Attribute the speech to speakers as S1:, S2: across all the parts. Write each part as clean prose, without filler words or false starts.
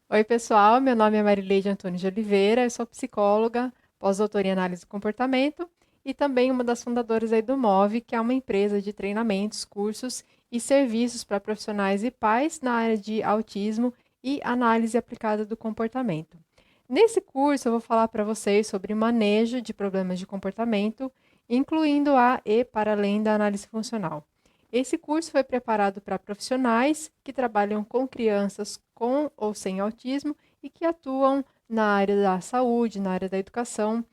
S1: Oi, pessoal. Meu nome é Marileide Antônio de Oliveira. Eu sou psicóloga, pós-doutora em análise do comportamento e também uma das fundadoras aí do MOVE, que é uma empresa de treinamentos, cursos e serviços para profissionais e pais na área de autismo e análise aplicada do comportamento. Nesse curso, eu vou falar para vocês sobre manejo de problemas de comportamento, incluindo a e para além da análise funcional. Esse curso foi preparado para profissionais que trabalham com crianças com ou sem autismo e que atuam na área da saúde, na área da educação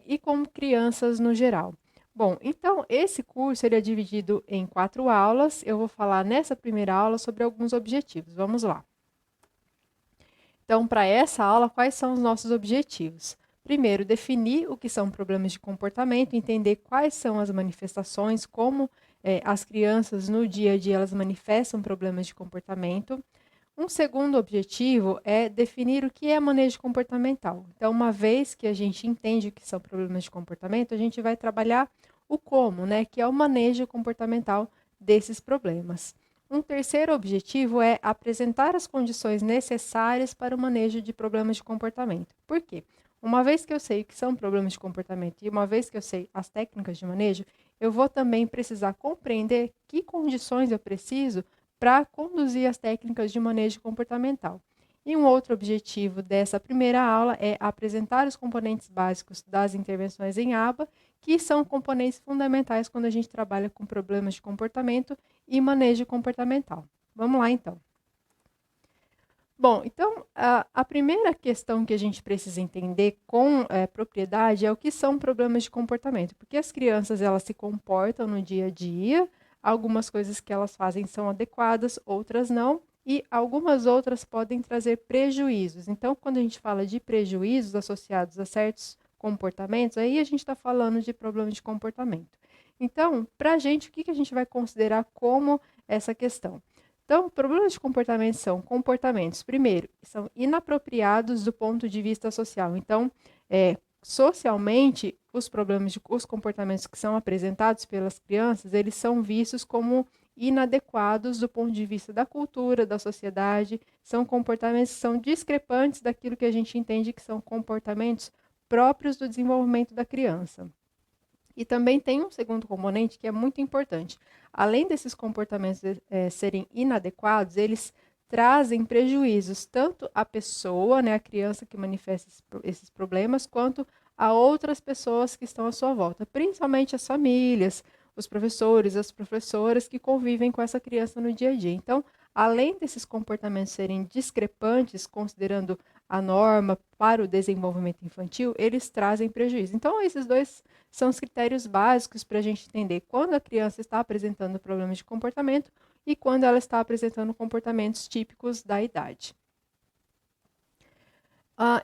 S1: e com crianças no geral. Bom, então esse curso ele é dividido em 4 aulas. Eu vou falar nessa primeira aula sobre alguns objetivos. Vamos lá. Então, para essa aula, quais são os nossos objetivos? Primeiro, definir o que são problemas de comportamento, entender quais são as manifestações, como as crianças no dia a dia elas manifestam problemas de comportamento. Um segundo objetivo é definir o que é manejo comportamental. Então, uma vez que a gente entende o que são problemas de comportamento, a gente vai trabalhar o como, né, que é o manejo comportamental desses problemas. Um terceiro objetivo é apresentar as condições necessárias para o manejo de problemas de comportamento. Por quê? Uma vez que eu sei o que são problemas de comportamento e uma vez que eu sei as técnicas de manejo, eu vou também precisar compreender que condições eu preciso para conduzir as técnicas de manejo comportamental. E um outro objetivo dessa primeira aula é apresentar os componentes básicos das intervenções em aba, que são componentes fundamentais quando a gente trabalha com problemas de comportamento e manejo comportamental. Vamos lá, então. Bom, então a primeira questão que a gente precisa entender com propriedade é o que são problemas de comportamento, porque as crianças elas se comportam no dia a dia, algumas coisas que elas fazem são adequadas, outras não, e algumas outras podem trazer prejuízos. Então, quando a gente fala de prejuízos associados a certos comportamentos, aí a gente está falando de problemas de comportamento. Então, para a gente, o que a gente vai considerar como essa questão? Então, problemas de comportamento são comportamentos, primeiro, que são inapropriados do ponto de vista social. Então, socialmente, os comportamentos que são apresentados pelas crianças, eles são vistos como inadequados do ponto de vista da cultura, da sociedade, são comportamentos que são discrepantes daquilo que a gente entende que são comportamentos próprios do desenvolvimento da criança. E também tem um segundo componente que é muito importante. Além desses comportamentos serem inadequados, eles trazem prejuízos tanto à pessoa, né, a criança que manifesta esses problemas, quanto a outras pessoas que estão à sua volta, principalmente as famílias, os professores, as professoras que convivem com essa criança no dia a dia. Então, além desses comportamentos serem discrepantes, considerando a norma para o desenvolvimento infantil, eles trazem prejuízo. Então, esses dois são os critérios básicos para a gente entender quando a criança está apresentando problemas de comportamento e quando ela está apresentando comportamentos típicos da idade.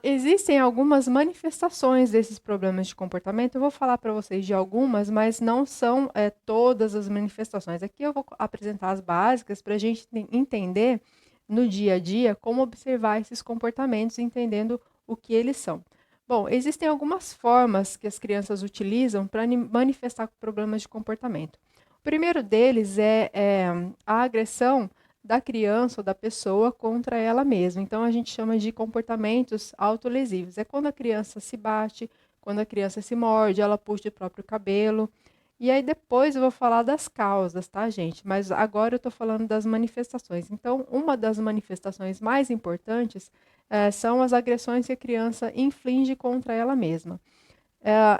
S1: Existem algumas manifestações desses problemas de comportamento. Eu vou falar para vocês de algumas, mas não são todas as manifestações. Aqui eu vou apresentar as básicas para a gente entender no dia a dia como observar esses comportamentos, entendendo o que eles são. Bom, existem algumas formas que as crianças utilizam para manifestar problemas de comportamento. O primeiro deles é a agressão da criança ou da pessoa contra ela mesma. Então, a gente chama de comportamentos autolesivos. É quando a criança se bate, quando a criança se morde, ela puxa o próprio cabelo. E aí depois eu vou falar das causas, tá, gente? Mas agora eu estou falando das manifestações. Então, uma das manifestações mais importantes são as agressões que a criança inflige contra ela mesma.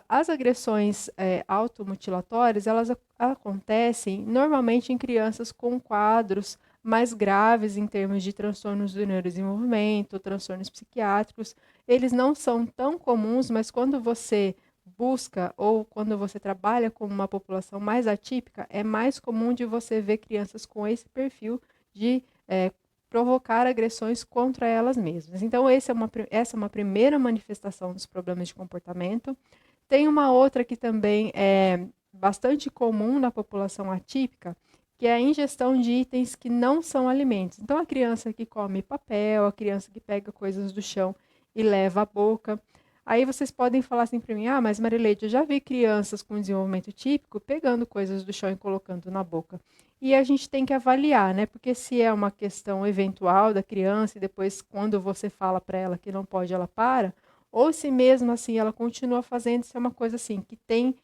S1: As agressões automutilatórias, elas acontecem normalmente em crianças com quadros mais graves em termos de transtornos do neurodesenvolvimento, transtornos psiquiátricos. Eles não são tão comuns, mas quando você busca ou quando você trabalha com uma população mais atípica, é mais comum de você ver crianças com esse perfil de provocar agressões contra elas mesmas. Então, essa é uma primeira manifestação dos problemas de comportamento. Tem uma outra que também é bastante comum na população atípica, que é a ingestão de itens que não são alimentos. Então, a criança que come papel, a criança que pega coisas do chão e leva à boca. Aí vocês podem falar assim para mim: mas Marileide, eu já vi crianças com desenvolvimento típico pegando coisas do chão e colocando na boca. e a gente tem que avaliar, né? Porque se é uma questão eventual da criança e depois quando você fala para ela que não pode, ela para, ou se mesmo assim ela continua fazendo, isso é uma coisa assim que tem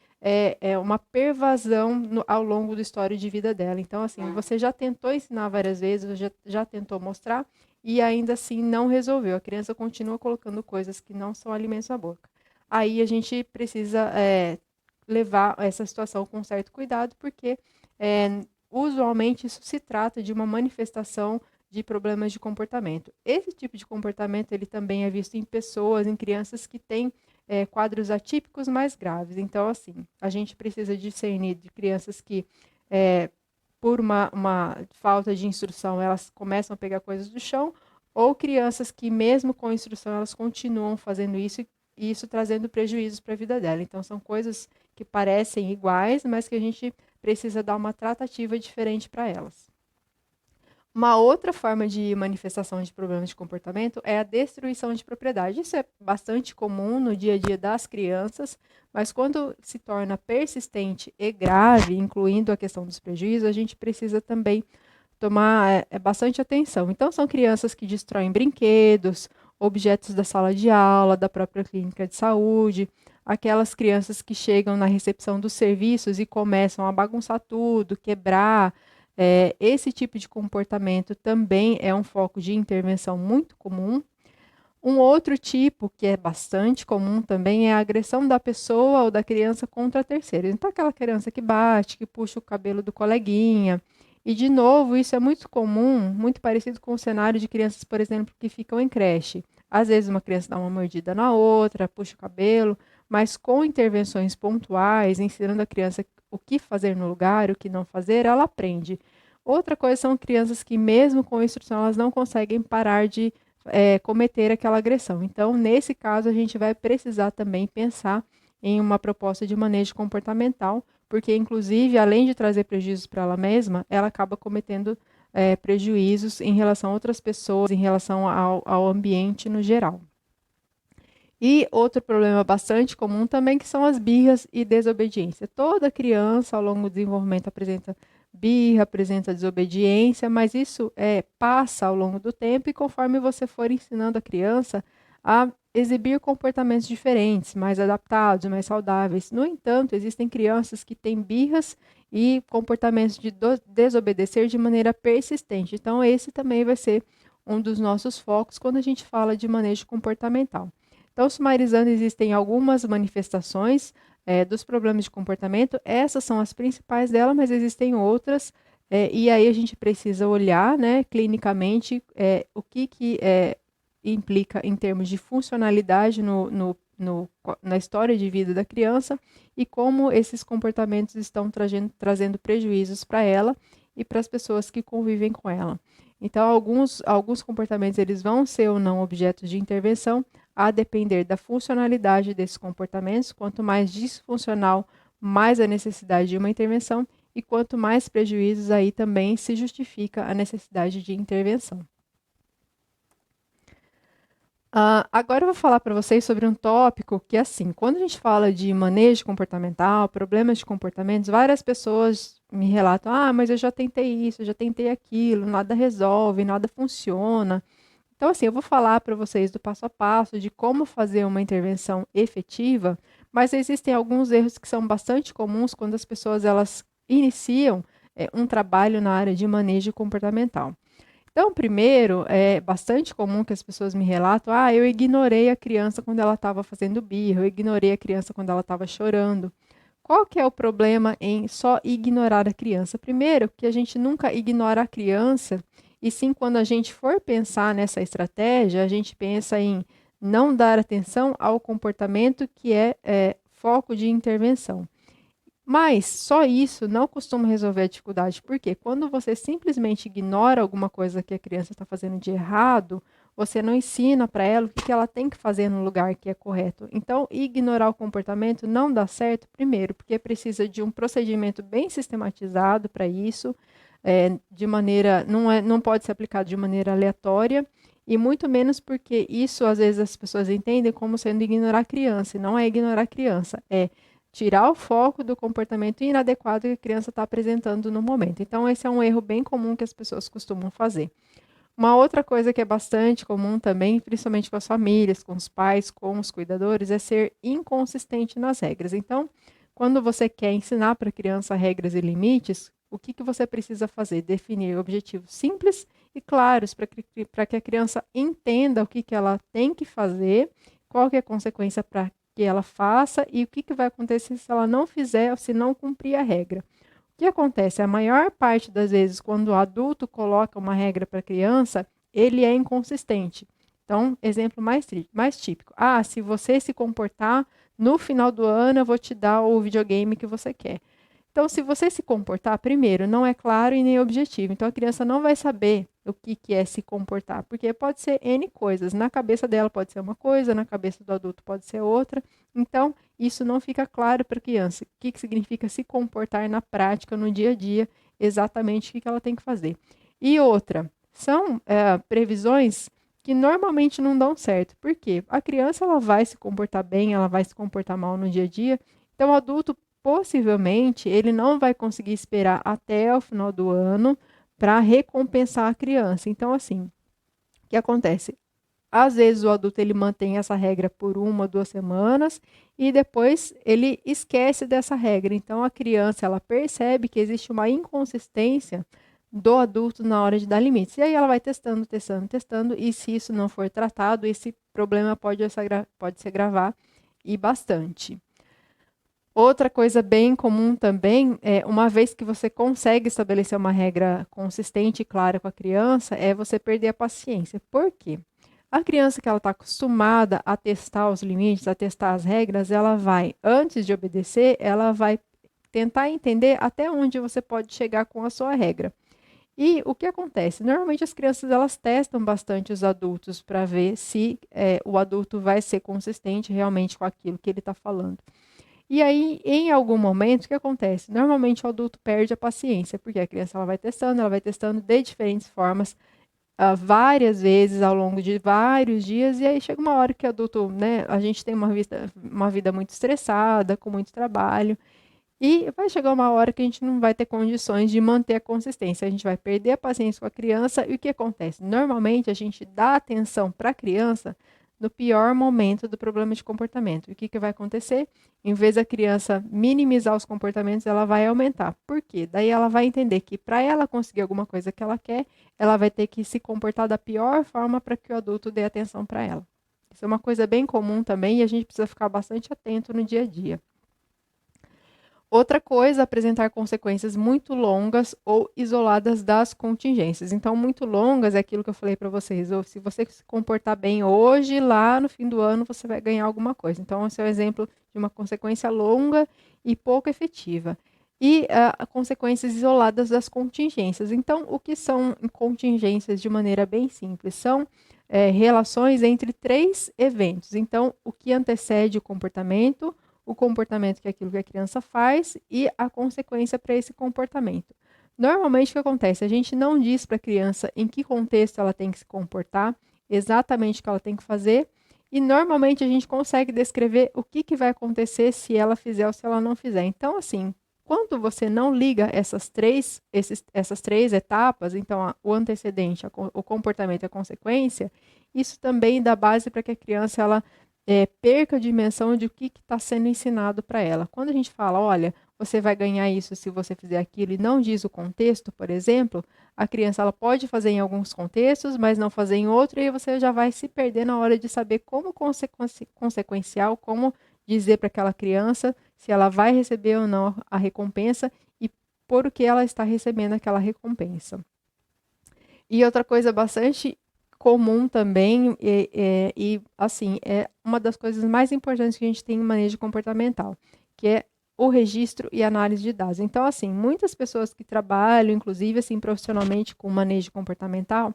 S1: uma pervasão ao longo da história de vida dela. Então, assim, você já tentou ensinar várias vezes, já tentou mostrar e ainda assim não resolveu. A criança continua colocando coisas que não são alimentos na boca. Aí a gente precisa levar essa situação com certo cuidado, porque usualmente isso se trata de uma manifestação de problemas de comportamento. Esse tipo de comportamento ele também é visto em pessoas, em crianças que têm quadros atípicos mais graves. Então, assim, a gente precisa discernir de crianças que, por uma falta de instrução, elas começam a pegar coisas do chão, ou crianças que, mesmo com instrução, elas continuam fazendo isso e isso trazendo prejuízos para a vida dela. Então, são coisas que parecem iguais, mas que a gente precisa dar uma tratativa diferente para elas. Uma outra forma de manifestação de problemas de comportamento é a destruição de propriedade. Isso é bastante comum no dia a dia das crianças, mas quando se torna persistente e grave, incluindo a questão dos prejuízos, a gente precisa também tomar bastante atenção. Então, são crianças que destroem brinquedos, objetos da sala de aula, da própria clínica de saúde, aquelas crianças que chegam na recepção dos serviços e começam a bagunçar tudo, quebrar. Esse tipo de comportamento também é um foco de intervenção muito comum. Um outro tipo que é bastante comum também é a agressão da pessoa ou da criança contra terceiros. Então, aquela criança que bate, que puxa o cabelo do coleguinha. E, de novo, isso é muito comum, muito parecido com o cenário de crianças, por exemplo, que ficam em creche. Às vezes, uma criança dá uma mordida na outra, puxa o cabelo, mas com intervenções pontuais, ensinando a criança o que fazer no lugar, o que não fazer, ela aprende. Outra coisa são crianças que, mesmo com instrução, elas não conseguem parar de cometer aquela agressão. Então, nesse caso, a gente vai precisar também pensar em uma proposta de manejo comportamental, porque, inclusive, além de trazer prejuízos para ela mesma, ela acaba cometendo prejuízos em relação a outras pessoas, em relação ao ambiente no geral. E outro problema bastante comum também que são as birras e desobediência. Toda criança ao longo do desenvolvimento apresenta birra, apresenta desobediência, mas isso passa ao longo do tempo e conforme você for ensinando a criança a exibir comportamentos diferentes, mais adaptados, mais saudáveis. No entanto, existem crianças que têm birras e comportamentos de desobedecer de maneira persistente. Então, esse também vai ser um dos nossos focos quando a gente fala de manejo comportamental. Então, sumarizando, existem algumas manifestações dos problemas de comportamento. Essas são as principais dela, mas existem outras. E aí a gente precisa olhar, né, clinicamente, o que implica em termos de funcionalidade na história de vida da criança e como esses comportamentos estão trazendo prejuízos para ela e para as pessoas que convivem com ela. Então, alguns comportamentos eles vão ser ou não objetos de intervenção, a depender da funcionalidade desses comportamentos. Quanto mais disfuncional, mais a necessidade de uma intervenção, e quanto mais prejuízos, aí também se justifica a necessidade de intervenção. Agora eu vou falar para vocês sobre um tópico que, assim, quando a gente fala de manejo comportamental, problemas de comportamentos, várias pessoas me relatam: mas eu já tentei isso, eu já tentei aquilo, nada resolve, nada funciona. Então, assim, eu vou falar para vocês do passo a passo de como fazer uma intervenção efetiva, mas existem alguns erros que são bastante comuns quando as pessoas elas iniciam um trabalho na área de manejo comportamental. Então, primeiro, é bastante comum que as pessoas me relatam: eu ignorei a criança quando ela estava fazendo birra, eu ignorei a criança quando ela estava chorando. Qual que é o problema em só ignorar a criança? Primeiro, que a gente nunca ignora a criança, e sim quando a gente for pensar nessa estratégia, a gente pensa em não dar atenção ao comportamento que é foco de intervenção. Mas só isso não costuma resolver a dificuldade, porque quando você simplesmente ignora alguma coisa que a criança está fazendo de errado, você não ensina para ela o que ela tem que fazer no lugar que é correto. Então, ignorar o comportamento não dá certo, primeiro, porque precisa de um procedimento bem sistematizado para isso, de maneira, não pode ser aplicado de maneira aleatória, e muito menos porque isso, às vezes, as pessoas entendem como sendo ignorar a criança, e não é ignorar a criança, é tirar o foco do comportamento inadequado que a criança está apresentando no momento. Então, esse é um erro bem comum que as pessoas costumam fazer. Uma outra coisa que é bastante comum também, principalmente com as famílias, com os pais, com os cuidadores, é ser inconsistente nas regras. Então, quando você quer ensinar para a criança regras e limites, o que você precisa fazer? Definir objetivos simples e claros para que a criança entenda o que ela tem que fazer, qual que é a consequência para que ela faça e o que vai acontecer se ela não fizer ou se não cumprir a regra. O que acontece? A maior parte das vezes, quando o adulto coloca uma regra para a criança, ele é inconsistente. Então, exemplo mais típico. Ah, se você se comportar, no final do ano eu vou te dar o videogame que você quer. Então, se você se comportar, primeiro, não é claro e nem objetivo. Então, a criança não vai saber o que é se comportar, porque pode ser N coisas. Na cabeça dela pode ser uma coisa, na cabeça do adulto pode ser outra. Então, isso não fica claro para a criança. O que significa se comportar na prática, no dia a dia, exatamente o que ela tem que fazer. E outra, são previsões que normalmente não dão certo. Por quê? A criança ela vai se comportar bem, ela vai se comportar mal no dia a dia. Então, o adulto possivelmente ele não vai conseguir esperar até o final do ano para recompensar a criança. Então, assim, o que acontece? Às vezes o adulto ele mantém essa regra por 1, 2 semanas e depois ele esquece dessa regra. Então, a criança ela percebe que existe uma inconsistência do adulto na hora de dar limites. E aí ela vai testando, testando, testando, e se isso não for tratado, esse problema pode se agravar e bastante. Outra coisa bem comum também é, uma vez que você consegue estabelecer uma regra consistente e clara com a criança, é você perder a paciência. Por quê? A criança que ela está acostumada a testar os limites, a testar as regras, ela vai, antes de obedecer, ela vai tentar entender até onde você pode chegar com a sua regra. E o que acontece? Normalmente as crianças elas testam bastante os adultos para ver se o adulto vai ser consistente realmente com aquilo que ele está falando. E aí, em algum momento, o que acontece? Normalmente o adulto perde a paciência, porque a criança ela vai testando de diferentes formas, várias vezes ao longo de vários dias, e aí chega uma hora que o adulto, né, a gente tem uma vida muito estressada, com muito trabalho, e vai chegar uma hora que a gente não vai ter condições de manter a consistência, a gente vai perder a paciência com a criança, e o que acontece? Normalmente a gente dá atenção para a criança no pior momento do problema de comportamento. E o que vai acontecer? Em vez da criança minimizar os comportamentos, ela vai aumentar. Por quê? Daí ela vai entender que para ela conseguir alguma coisa que ela quer, ela vai ter que se comportar da pior forma para que o adulto dê atenção para ela. Isso é uma coisa bem comum também e a gente precisa ficar bastante atento no dia a dia. Outra coisa, apresentar consequências muito longas ou isoladas das contingências. Então, muito longas é aquilo que eu falei para vocês. Ou se você se comportar bem hoje, lá no fim do ano você vai ganhar alguma coisa. Então, esse é o exemplo de uma consequência longa e pouco efetiva. E consequências isoladas das contingências. Então, o que são contingências de maneira bem simples? São relações entre 3 eventos. Então, o que antecede o comportamento que é aquilo que a criança faz e a consequência para esse comportamento. Normalmente o que acontece? A gente não diz para a criança em que contexto ela tem que se comportar, exatamente o que ela tem que fazer, e normalmente a gente consegue descrever o que vai acontecer se ela fizer ou se ela não fizer. Então, assim, quando você não liga essas três etapas, então o antecedente, o comportamento e a consequência, isso também dá base para que a criança ela perca a dimensão de o que está sendo ensinado para ela. Quando a gente fala, olha, você vai ganhar isso se você fizer aquilo e não diz o contexto, por exemplo, a criança ela pode fazer em alguns contextos, mas não fazer em outro, e aí você já vai se perder na hora de saber como consequencial, como dizer para aquela criança se ela vai receber ou não a recompensa e por que ela está recebendo aquela recompensa. E outra coisa bastante comum também, assim, é uma das coisas mais importantes que a gente tem em manejo comportamental, que é o registro e análise de dados. Então, assim, muitas pessoas que trabalham, inclusive, assim, profissionalmente com manejo comportamental,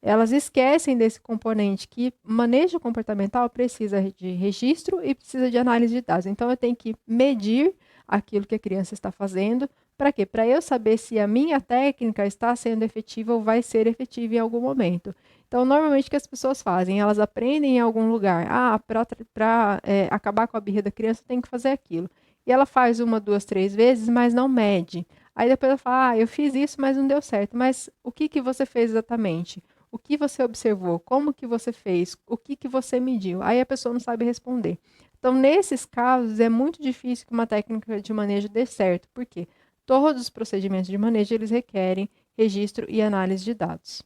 S1: elas esquecem desse componente que manejo comportamental precisa de registro e precisa de análise de dados. Então, eu tenho que medir aquilo que a criança está fazendo. Para quê? Para eu saber se a minha técnica está sendo efetiva ou vai ser efetiva em algum momento. Então, normalmente o que as pessoas fazem? Elas aprendem em algum lugar. Para acabar com a birra da criança, tem que fazer aquilo. e ela faz uma, duas, três vezes, mas não mede. Aí depois ela fala, eu fiz isso, mas não deu certo. Mas o que que você fez exatamente? O que você observou? Como que você fez? O que que você mediu? Aí a pessoa não sabe responder. Então, nesses casos, é muito difícil que uma técnica de manejo dê certo. Por quê? Todos os procedimentos de manejo, eles requerem registro e análise de dados.